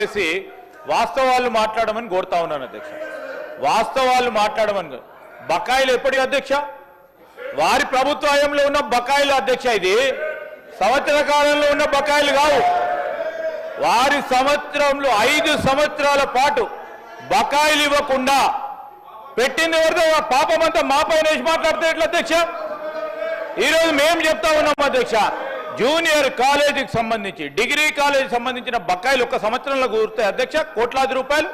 చేసి వాస్తవాలు మాట్లాడమని కోరుతా ఉన్నాను అధ్యక్ష. వాస్తవాలు మాట్లాడమని. బకాయిలు ఎప్పటి అధ్యక్ష? వారి ప్రభుత్వ హయాంలో ఉన్న బకాయిలు అధ్యక్ష. ఇది సంవత్సర కాలంలో ఉన్న బకాయిలు కావు. వారి సంవత్సరంలో 5 సంవత్సరాల పాటు బకాయిలు ఇవ్వకుండా పెట్టింది ఎవరిదో పాపమంతా మా పైన వేసి మాట్లాడితే ఎట్లా అధ్యక్ష? ఈరోజు మేము చెప్తా ఉన్నాం అధ్యక్ష, జూనియర్ కాలేజీకి సంబంధించి డిగ్రీ కాలేజీకి సంబంధించిన బకాయిలు ఒక సంవత్సరంలో కూరుతాయి అధ్యక్ష, కోట్లాది రూపాయలు.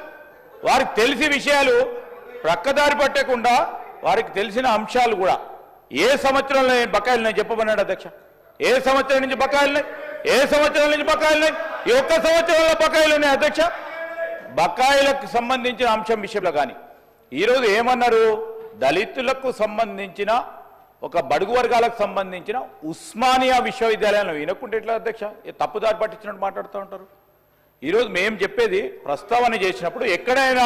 వారికి తెలిసి విషయాలు ప్రక్కదారి పట్టకుండా వారికి తెలిసిన అంశాలు కూడా ఏ సంవత్సరంలో బకాయిలు చెప్పమన్నాడు అధ్యక్ష. ఏ సంవత్సరం నుంచి బకాయిలున్నాయి? ఏ సంవత్సరం నుంచి బకాయిలున్నాయి? ఈ ఒక్క సంవత్సరంలో బకాయిలు ఉన్నాయి అధ్యక్ష. బకాయిలకు సంబంధించిన అంశం విషయంలో కానీ ఈరోజు ఏమన్నారు? దళితులకు సంబంధించిన ఒక బడుగు వర్గాలకు సంబంధించిన ఉస్మానియా విశ్వవిద్యాలయంలో వినకుంటే ఎట్లా అధ్యక్ష? తప్పుదారి పట్టించినట్టు మాట్లాడుతూ ఉంటారు. ఈరోజు మేము చెప్పేది ప్రస్తావన చేసినప్పుడు ఎక్కడైనా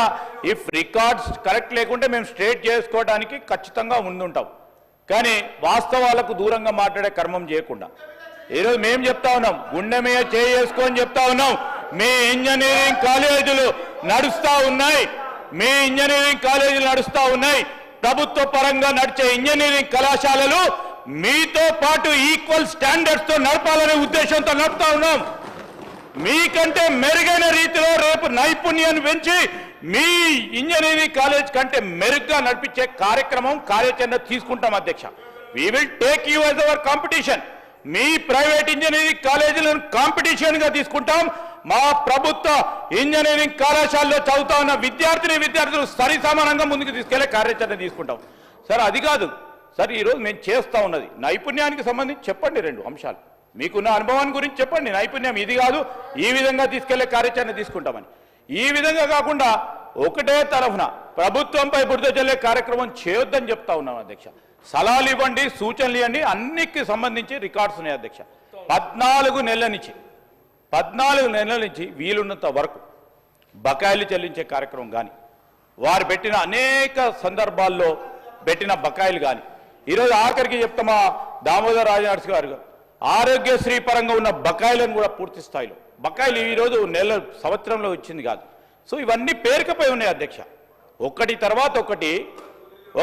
ఇఫ్ రికార్డ్స్ కరెక్ట్ లేకుంటే మేము స్ట్రేట్ చేసుకోవడానికి ఖచ్చితంగా ముందుంటాం. కానీ వాస్తవాలకు దూరంగా మాట్లాడే కర్మం చేయకుండా ఈరోజు మేము చెప్తా ఉన్నాం, గుండె మీద చేసుకొని చెప్తా ఉన్నాం, మీ ఇంజనీరింగ్ కాలేజీలు నడుస్తూ ఉన్నాయి, మీ ఇంజనీరింగ్ కాలేజీలు నడుస్తూ ఉన్నాయి. ప్రభుత్వ పరంగా నడిచే ఇంజనీరింగ్ కళాశాలలు మీతో పాటు ఈక్వల్ స్టాండర్డ్స్ తో నడపాలనే ఉద్దేశంతో నడుపుతా ఉన్నాం. మీకంటే మెరుగైన రీతిలో రేపు నైపుణ్యాన్ని పెంచి మీ ఇంజనీరింగ్ కాలేజ్ కంటే మెరుగ్గా నడిపించే కార్యక్రమం కార్యాచరణ తీసుకుంటాం అధ్యక్ష. We will take you as our competition. మీ ప్రైవేట్ ఇంజనీరింగ్ కాలేజీలను కాంపిటీషన్ గా తీసుకుంటాం. మా ప్రభుత్వ ఇంజనీరింగ్ కళాశాలలో చదువుతా ఉన్న విద్యార్థులు సరి సమానంగా ముందుకు తీసుకెళ్లే కార్యాచరణ తీసుకుంటాం. సార్ అది కాదు సార్, ఈరోజు మేము చేస్తా ఉన్నది నైపుణ్యానికి సంబంధించి చెప్పండి, 2 అంశాలు మీకున్న అనుభవాన్ని గురించి చెప్పండి. నైపుణ్యం ఇది కాదు, ఈ విధంగా తీసుకెళ్లే కార్యాచరణ తీసుకుంటామని. ఈ విధంగా కాకుండా ఒకటే తరఫున ప్రభుత్వంపై బురద జల్లే కార్యక్రమం చేయొద్దని చెప్తా ఉన్నాం అధ్యక్ష. సలహాలు ఇవ్వండి, సూచనలు ఇవ్వండి, అన్నిటికి సంబంధించి రికార్డ్స్ ఉన్నాయి అధ్యక్ష. 14 నెలల నుంచి వీలున్నంత వరకు బకాయిలు చెల్లించే కార్యక్రమం కానీ వారు పెట్టిన అనేక సందర్భాల్లో పెట్టిన బకాయిలు కానీ ఈరోజు ఆఖరికి చెప్తామా దామోదర్ రాజనరసింహ గారు ఆరోగ్యశ్రీ పరంగా ఉన్న బకాయిలను కూడా పూర్తి స్థాయిలో బకాయిలు ఈరోజు సంవత్సరంలో వచ్చింది కాదు. సో ఇవన్నీ పేరుకపై ఉన్నాయి అధ్యక్ష. ఒకటి తర్వాత ఒకటి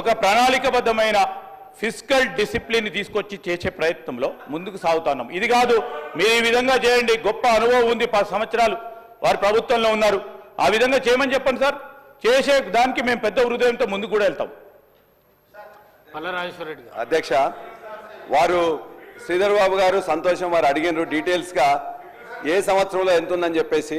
ఒక ప్రణాళికబద్ధమైన ఫిస్కల్ డిసిప్లిన్ తీసుకొచ్చి చేసే ప్రయత్నంలో ముందుకు సాగుతున్నాం. ఇది కాదు మీరు ఈ విధంగా చేయండి, గొప్ప అనుభవం ఉంది, 10 సంవత్సరాలు వారు ప్రభుత్వంలో ఉన్నారు, ఆ విధంగా చేయమని చెప్పండి సార్. చేసే దానికి మేము పెద్ద హృదయంతో ముందుకు కూడా వెళ్తాం. అధ్యక్ష, వారు శ్రీధర్ బాబు గారు సంతోషం వారు అడిగినారు డీటెయిల్స్గా ఏ సంవత్సరంలో ఎంత ఉందని చెప్పేసి.